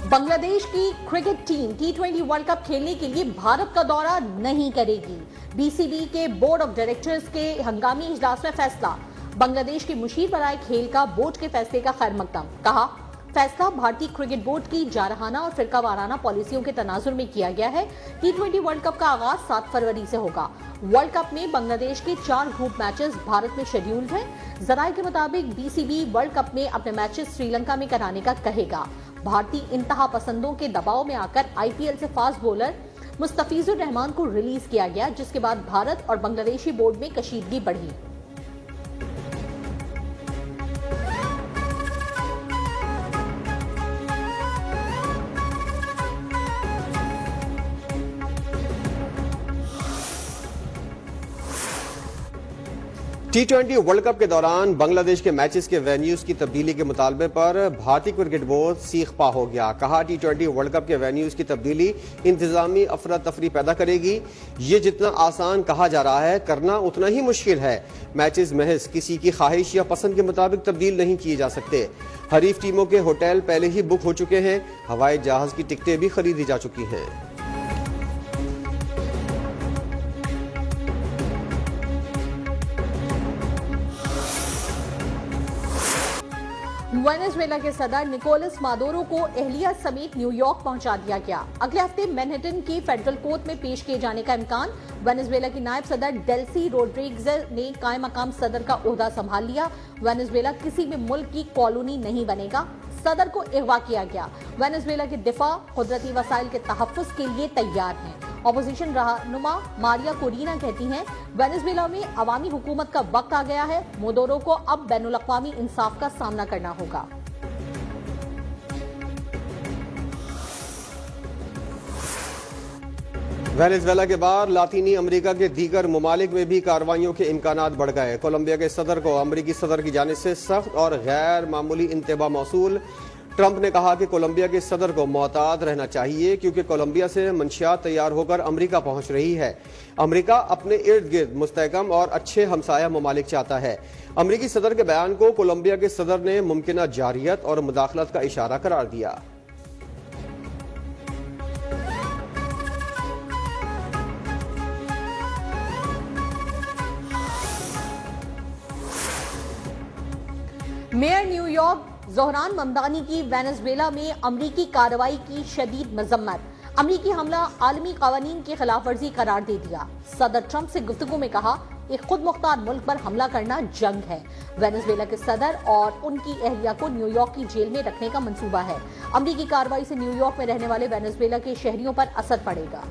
बांग्लादेश की cricket team T20 world cup खेलने के लिए भारत का दौरा नहीं करेगी। बीसीबी के बोर्ड ऑफ डायरेक्टर्स के हंगामी इजलास में फैसला। बांग्लादेश के मुशीर पर आए खेल का बोर्ड के फैसले का खैर मकदम। कहा, फैसला भारतीय क्रिकेट बोर्ड की जारहाना और फिरकावाराना पॉलिसियों के तनाजुर में किया गया है। T20 वर्ल्ड कप का आगाज 7 फरवरी से होगा। वर्ल्ड कप में बांग्लादेश के 4 ग्रुप मैचेस भारत में शेड्यूल्ड हैं। जराये के मुताबिक बीसीबी वर्ल्ड कप में अपने मैचेस श्रीलंका में कराने का कहेगा। भारतीय इंतहा पसंदों के दबाव में आकर आईपीएल से फास्ट बॉलर मुस्तफिजुर रहमान को रिलीज किया गया, जिसके बाद भारत और बांग्लादेशी बोर्ड में कशीदगी बढ़ी। T20 वर्ल्ड कप के दौरान बांग्लादेश के मैचेस के वेन्यूज की तब्दीली के मुतालबे पर भारतीय क्रिकेट बोर्ड सीख पा हो गया। कहा, T20 वर्ल्ड कप के वेन्यूज की तब्दीली इंतजामी अफरा तफरी पैदा करेगी। ये जितना आसान कहा जा रहा है, करना उतना ही मुश्किल है। मैचेस महज किसी की ख्वाहिश या पसंद के मुताबिक तब्दील नहीं किए जा सकते। हरीफ टीमों के होटल पहले ही बुक हो चुके हैं। हवाई जहाज की टिकटें भी खरीदी जा चुकी हैं। वेनेजुएला के सदर निकोलस मादुरो को एहलिया समेत न्यूयॉर्क पहुंचा दिया गया। अगले हफ्ते मैनहट्टन की फेडरल कोर्ट में पेश किए जाने का इम्कान। वेनेजुएला की नायब सदर डेल्सी रोड्रिग्ज ने कायम मकाम सदर का ओहदा संभाल लिया। वेनेजुएला किसी भी मुल्क की कॉलोनी नहीं बनेगा। सदर को अगवा किया गया। वेनेजुएला के दिफा कुदरती वसाइल के तहफ्फुज के लिए तैयार हैं। ऑपोजिशन रहनुमा मारिया कोरिना कहती हैं, वेनेजुएला में अवामी हुकूमत का वक्त आ गया है। मादुरो को अब बैनुल अक़वामी इंसाफ का सामना करना होगा। वेनेजुएला के बाद लातीनी अमेरिका के दीगर ममालिक में भी कार्रवाइयों के इम्कानात बढ़ गए। कोलंबिया के सदर को अमेरिकी सदर की जानिब से सख्त और गैर मामूली इंतबा मौसूल। ट्रंप ने कहा कि कोलंबिया के सदर को मोहतात रहना चाहिए, क्योंकि कोलंबिया से मंशियात तैयार होकर अमेरिका पहुंच रही है। अमेरिका अपने इर्द गिर्द मुस्तहकम और अच्छे हमसाया ममालिक चाहता है। अमेरिकी सदर के बयान को कोलंबिया के सदर ने मुमकिना जारियत और मुदाखलत का इशारा करार दिया। मेयर न्यूयॉर्क जोहरान ममदानी की वेनेजुएला में अमरीकी कार्रवाई की शदीद मजम्मत। अमरीकी हमला आलमी कानून की खिलाफ वर्जी करार दे दिया। सदर ट्रंप से गुफ्तगू में कहा, एक खुद मुख्तार मुल्क पर हमला करना जंग है। वेनेजुएला के सदर और उनकी एहलिया को न्यूयॉर्क की जेल में रखने का मंसूबा है। अमरीकी कार्रवाई से न्यूयॉर्क में रहने वाले वेनेजुएला के शहरियों पर असर पड़ेगा।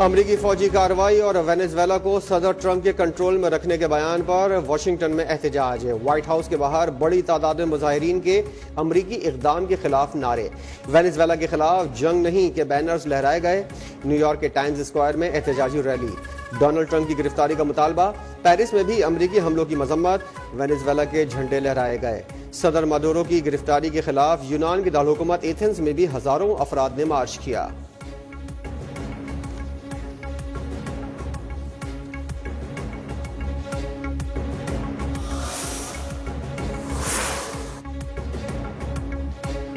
अमरीकी फौजी कार्रवाई और वेनेजुएला को सदर ट्रंप के कंट्रोल में रखने के बयान पर वाशिंगटन में एहतजाज है। व्हाइट हाउस के बाहर बड़ी तादाद में मुजाहिरीन के अमरीकी इक़दाम के खिलाफ नारे। वेनेजुएला के खिलाफ जंग नहीं के बैनर्स लहराए गए। न्यूयॉर्क के टाइम्स स्क्वायर में एहतजाजी रैली। डोनाल्ड ट्रंप की गिरफ्तारी का मुतालबा। पेरिस में भी अमरीकी हमलों की मजम्मत। वेनेजुएला के झंडे लहराए गए। सदर मादुरो की गिरफ्तारी के खिलाफ यूनान की दारकूमत एथेंस में भी हजारों अफराद ने मार्च किया।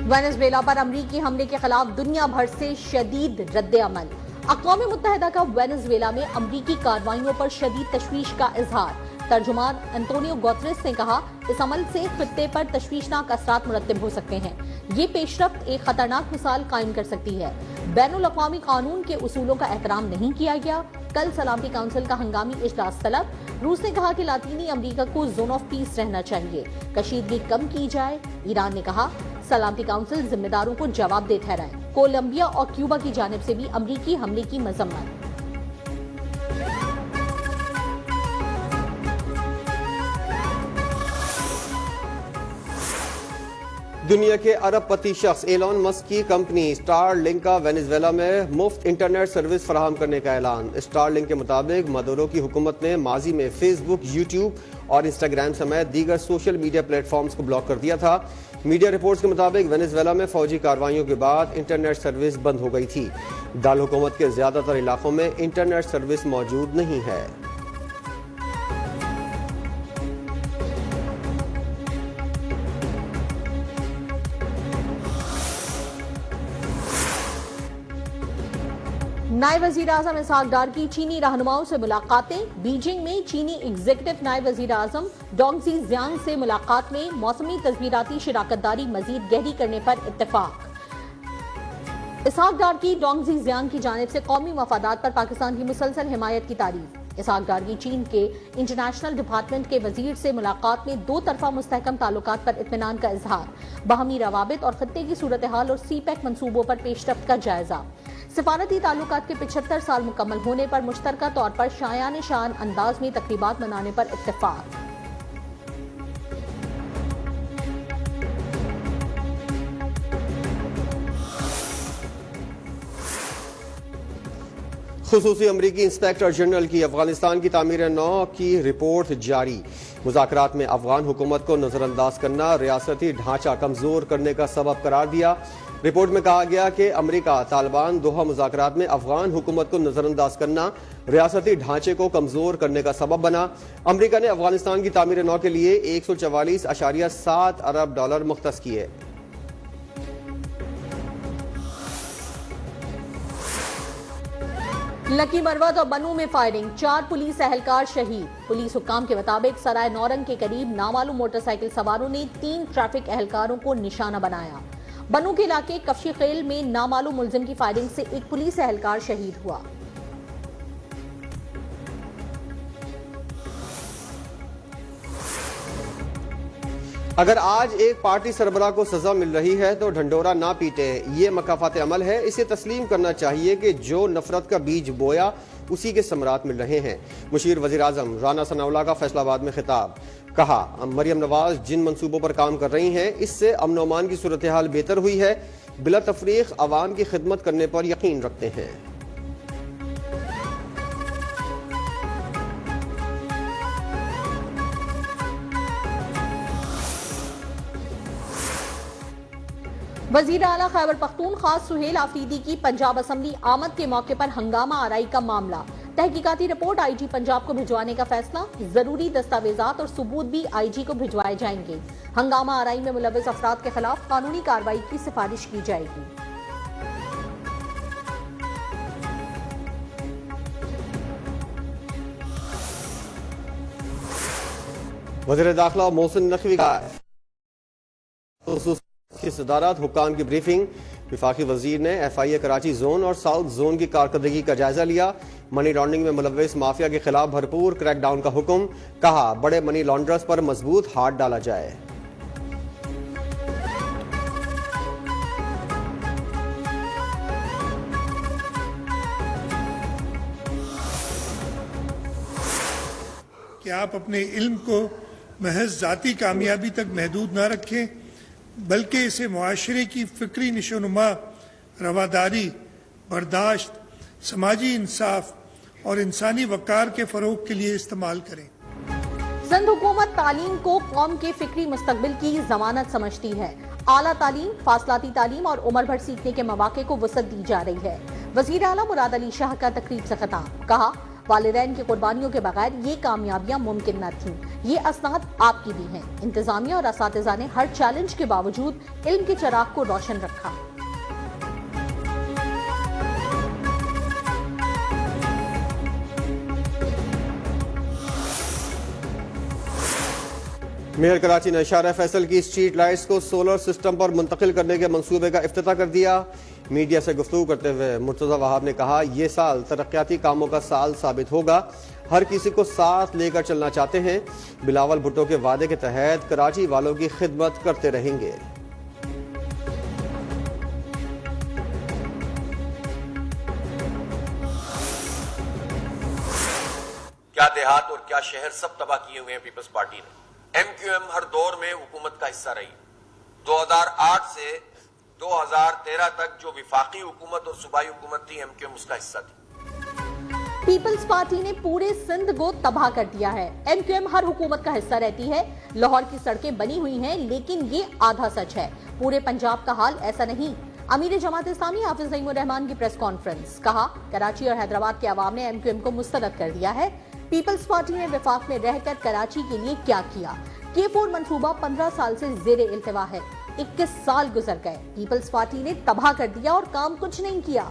वेनेजुएला पर अमरीकी हमले के खिलाफ दुनिया भर से शदीद रद्द-ए-अमल। अक़वाम मुत्तहिदा का वेनेजुएला में अमरीकी कार्रवाइयों पर शदीद तशवीश का इजहार। तर्जुमान एंटोनियो गुतेरेस ने कहा, इस अमल से खित्ते पर तशवीशनाक असरात मुरत्तब हो सकते हैं। ये पेशरफ्त एक खतरनाक मिसाल कायम कर सकती है। बैनुल अक़वामी कानून के उसूलों का एहतराम नहीं किया गया। कल सलामती काउंसिल का हंगामी इजलास तलब। रूस ने कहा कि लातीनी अमेरिका को जोन ऑफ पीस रहना चाहिए, कशीदगी कम की जाए। ईरान ने कहा, सलामती काउंसिल जिम्मेदारों को जवाबदेह ठहराए। कोलंबिया और क्यूबा की जानिब से भी अमरीकी हमले की मजम्मत। दुनिया के अरबपति शख्स एलॉन मस्क की कंपनी स्टारलिंक का वेनेजुएला में मुफ्त इंटरनेट सर्विस फराहम करने का ऐलान। स्टारलिंक के मुताबिक मादुरो की हुकूमत ने माजी में फेसबुक, यूट्यूब और इंस्टाग्राम समेत दीगर सोशल मीडिया प्लेटफॉर्म्स को ब्लॉक कर दिया था। मीडिया रिपोर्ट्स के मुताबिक वेनेजुएला में फौजी कार्रवाइयों के बाद इंटरनेट सर्विस बंद हो गई थी। दारकूमत के ज्यादातर इलाकों में इंटरनेट सर्विस मौजूद नहीं है। नायब वजीर आजम इसहाक डार की चीनी रहनुमाओं से मुलाकातें। बीजिंग में चीनी एग्जीक्यूटिव नायब वजीर आजम डोंगजी जियांग से मुलाकात में मौसमी तस्वीराती शिराकतदारी मजीद गहरी करने पर इत्तेफाक। इसहाक डार की डोंगजी जियांग की जानिब से कौमी मफादात पर पाकिस्तान की मुसलसल हिमायत की तारीफ। इसहाक डार की चीन के इंटरनेशनल डिपार्टमेंट के वजीर से मुलाकात में दो तरफा मुस्तहकम ताल्लुकात पर इत्मीनान का इजहार। बाहमी रवाबित और खत्ते की सूरत हाल और CPEC मंसूबों पर पेशरफ्त का जायजा। सिफारती ताल्लुकात के 75 साल मुकम्मल होने पर मुश्तरका तौर पर शायान शान अंदाज में तकरीबात मनाने पर इत्तेफाक। खुसूसी अमरीकी इंस्पेक्टर जनरल की अफगानिस्तान की तामीर नौ की रिपोर्ट जारी। मुज़ाकरात में अफगान हुकूमत को नजरअंदाज करना रियासती ढांचा कमजोर करने का सबब करार दिया। रिपोर्ट में कहा गया कि अमरीका तालिबान दोहा मुज़ाकरात में अफगान हुकूमत को नजरअंदाज करना रियासती ढांचे को कमजोर करने का सबब बना। अमरीका ने अफगानिस्तान की तामीर नौ के लिए $144.7 अरब मुख्तस किए। लकी मरवत और बनू में फायरिंग, 4 पुलिस एहलकार शहीद। पुलिस हुक्काम के मुताबिक सराय नौरंग के करीब नामालूम मोटरसाइकिल सवारों ने 3 ट्रैफिक एहलकारों को निशाना बनाया। बनू के इलाके कफशी खेल में नामालूम मुलजिम की फायरिंग से एक पुलिस एहलकार शहीद हुआ। अगर आज एक पार्टी सरबराह को सजा मिल रही है तो ढंडोरा ना पीटे, ये मकाफात अमल है। इसे तस्लीम करना चाहिए कि जो नफरत का बीज बोया उसी के समरात मिल रहे हैं। मुशीर वजीर आजम राना सनाउल्लाह का फैसलाबाद में खिताब। कहा, मरियम नवाज जिन मंसूबों पर काम कर रही हैं इससे अमन अमान की सूरत हाल बेहतर हुई है। बिला तफरीक अवाम की खिदमत करने पर यकीन रखते हैं। वजीर आला खैबर पख्तूनख्वा सुहेल आफरीदी की पंजाब असम्बली आमद के मौके पर हंगामा आराई का मामला। तहकीकाती रिपोर्ट IG पंजाब को भिजवाने का फैसला। जरूरी दस्तावेजात और सबूत भी IG को भिजवाए जाएंगे। हंगामा आराई में मुलव्विस अफराद के खिलाफ कानूनी कार्रवाई की सिफारिश की जाएगी। वज़ीर दाखिला मोहसिन नकवी का की सदारत हुक्काम की ब्रीफिंग। विफाकी वजीर ने FIA कराची जोन और साउथ जोन की कारकर्दगी का जायजा लिया। मनी लॉन्ड्रिंग में मुलव्विस माफिया के खिलाफ भरपूर क्रैकडाउन का हुक्म। कहा, बड़े मनी लॉन्ड्रर्स पर मजबूत हाथ डाला जाए। कि आप अपने इल्म को महज जाती कामयाबी तक महदूद न रखें, बल्कि इसे मुआशरे की फिक्री निशोनुमा, रवादारी, बर्दाश्त, समाजी इंसाफ और इंसानी वकार के फरोग के लिए इस्तेमाल करें। सिंध हुकूमत तालीम को कौम के फिक्री मुस्तकबिल की जमानत समझती है। आला तालीम, फासलाती तालीम और उम्र भर सीखने के मौके को वसअत दी जा रही है। वजीर आला मुराद अली शाह का तकरीब से खिताब। कहा, वालिदैन की कुर्बानियों के बगैर ये कामयाबियां मुमकिन न थीं। ये असनाद आपकी भी हैं। इंतजामिया और असातिज़ा ने हर चैलेंज के बावजूद इल्म के चिराग को रोशन रखा। मेयर कराची ने इशारा फैसल की स्ट्रीट लाइट्स को सोलर सिस्टम पर मुंतकिल करने के मंसूबे का इफ्तिताह कर दिया। मीडिया से गुफ्तगू करते हुए मुर्तज़ा वहाब ने कहा, यह साल तरक्याती कामों का साल साबित होगा। हर किसी को साथ लेकर चलना चाहते हैं। बिलावल भुट्टो के वादे के तहत कराची वालों की खिदमत करते रहेंगे। क्या देहात और क्या शहर सब तबाह किए हुए हैं पीपल्स पार्टी ने। MQM हर दौर में हुकूमत का हिस्सा रही। 2008 से 2013 तक जो विफाकी हुकूमत और सूबाई हुकूमत थी, MQM उसका हिस्सा थी। पीपल्स पार्टी ने पूरे सिंध को तबाह कर दिया है। MQM हर हुकूमत का हिस्सा रहती है। लाहौर की सड़कें बनी हुई हैं, लेकिन ये आधा सच है। पूरे पंजाब का हाल ऐसा नहीं। अमीर जमात इस्लामी हाफिज सईद रहमान की प्रेस कॉन्फ्रेंस। कहा, कराची और हैदराबाद के अवाम ने MQM को मुस्तरद कर दिया है। पीपल्स पार्टी ने विफाक में रहकर कराची के लिए क्या किया। K4 मंसूबा 15 साल से जेरे इल्तिवा है। 21 साल गुजर गए। पीपल्स पार्टी ने तबाह कर दिया और काम कुछ नहीं किया।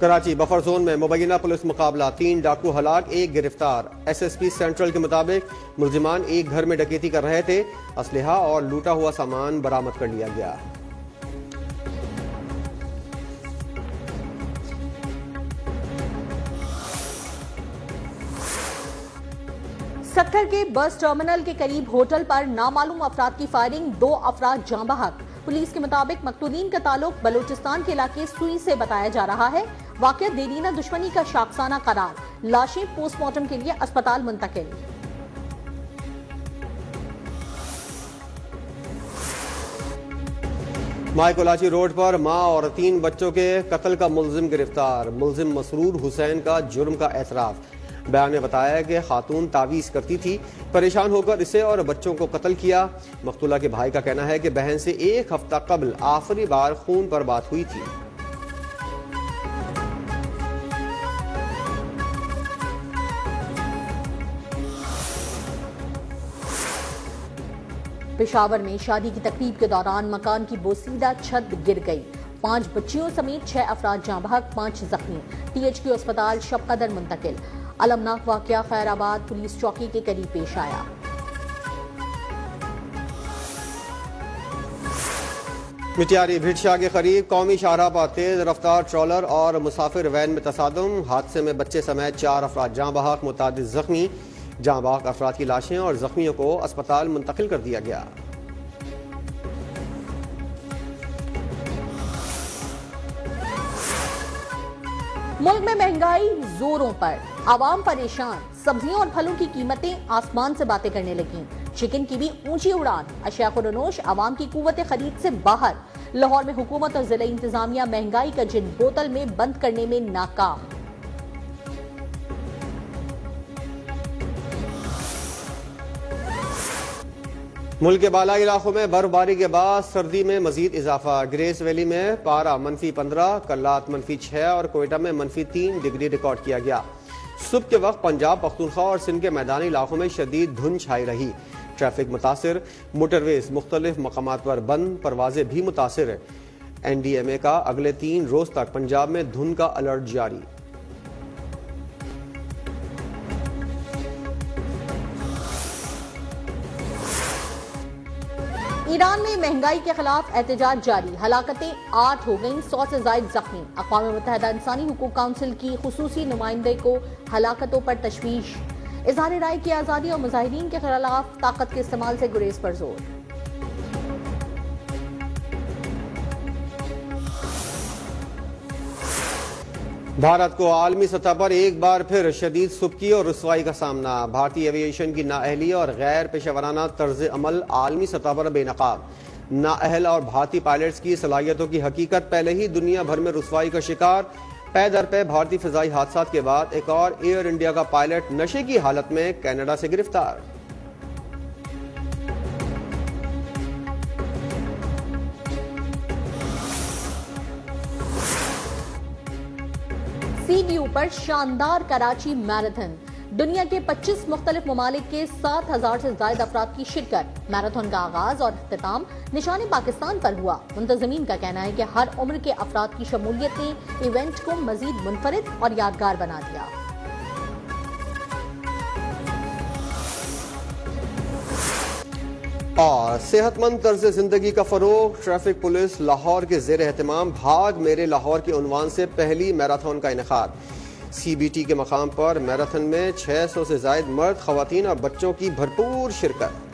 कराची बफर जोन में मुबैना पुलिस मुकाबला, 3 डाकू हलाक, 1 गिरफ्तार। SSP सेंट्रल के मुताबिक मुलजिमान एक घर में डकैती कर रहे थे। असलहा और लूटा हुआ सामान बरामद कर लिया गया। सक्खर के बस टर्मिनल के करीब होटल पर नामालूम अफराद की फायरिंग, 2 अफराद जाँ बहक। पुलिस के मुताबिक मकतूलीन का ताल्लुक बलूचिस्तान के इलाके सुई से बताया जा रहा है। वाकया देरीना दुश्मनी का शाखसाना करार, लाशें पोस्टमार्टम के लिए अस्पताल मुंतकिल। मायकोलाची रोड पर मां और 3 बच्चों के कत्ल का मुलजिम गिरफ्तार। मुलजिम मसरूर हुसैन का जुर्म का एतराफ। बयान में बताया कि खातून तावीज़ करती थी, परेशान होकर इसे और बच्चों को कत्ल किया। मकतूला के भाई का कहना है कि बहन से 1 हफ्ता कबल आखिरी बार खून पर बात हुई थी। पेशावर में शादी की तकरीब के दौरान मकान की बोसीदा छत गिर गई। 5 बच्चियों समेत 6 अफराद जाँ बहक, 5 जख्मी। THQ अस्पताल शबकदर मुंतकिल। अलमनाक वाकया खैराबाद पुलिस चौकी के करीब पेश आया। मिटियारी भिटशा के करीब कौमी शाहराह पर तेज रफ्तार ट्रॉलर और मुसाफिर वैन में तसादुम। हादसे में बच्चे समेत 4 अफराद जाँ बहक, मुतादिद जख्मी। जाँ बहक अफराद की लाशें और जख्मियों को अस्पताल मुंतकिल कर दिया गया। मुल्क में महंगाई जोरों पर, आवाम परेशान। सब्जियों और फलों की कीमतें आसमान से बातें करने लगी। चिकन की भी ऊंची उड़ान। अशिया खुरनोश आवाम की कुव्वत खरीद से बाहर। लाहौर में हुकूमत और जिला इंतजामिया महंगाई का जिन बोतल में बंद करने में नाकाम। मुल्क के बालाई इलाकों में बर्फबारी के बाद सर्दी में मजीद इजाफा। ग्रेस वैली में पारा -15, कल्लात -6 और कोयटा में -3 डिग्री रिकॉर्ड किया गया। सुबह के वक्त पंजाब, पख्तूनख्वा और सिंध के मैदानी इलाकों में शदीद धुंध छाई रही। ट्रैफिक मुतासिर, मोटरवेज मुख्तलिफ मकामात पर बंद, परवाजें भी मुतासिर। NDMA का अगले 3 रोज तक पंजाब में धुंध का अलर्ट जारी। ईरान में महंगाई के खिलाफ एहतजाज जारी। हलाकतें 8 हो गईं, 100 से ज्यादा जख्मी। अक़वाम मुत्तहिदा इंसानी हुकूक काउंसिल की खुसूसी नुमाइंदे को हलाकतों पर तशवीश। इज़हार राय की आज़ादी और मुजाहिरीन के खिलाफ ताकत के इस्तेमाल से गुरेज पर जोर। भारत को आलमी सतह पर एक बार फिर शदीद सुबकी और रुसवाई का सामना। भारतीय एविएशन की नाअहली और गैर पेशेवराना तर्ज अमल आलमी सतह पर बेनकाब। नाअहल और भारतीय पायलट्स की सलाहियतों की हकीकत पहले ही दुनिया भर में रुसवाई का शिकार। पै दर पे भारतीय फिजाई हादसा के बाद एक और एयर इंडिया का पायलट नशे की हालत में कनाडा से गिरफ्तार। CDU पर शानदार कराची मैराथन। दुनिया के 25 मुख्तलिफ ममालिक के 7,000 से ज्यादा अफराद की शिरकत। मैराथन का आगाज और इख्तिताम निशाने पाकिस्तान पर हुआ। मुंतज़मीन का कहना है कि हर उम्र के अफराद की शमूलियत ने इवेंट को मजीद मुनफरिद और यादगार बना दिया। और सेहतमंद तर्ज जिंदगी का फरोग। ट्रैफिक पुलिस लाहौर के जेर एहतमाम भाग मेरे लाहौर के उन्वान से पहली मैराथन का इनेकाद। CBT के मकाम पर मैराथन में 600 से ज्यादा मर्द, खवातीन और बच्चों की भरपूर शिरकत।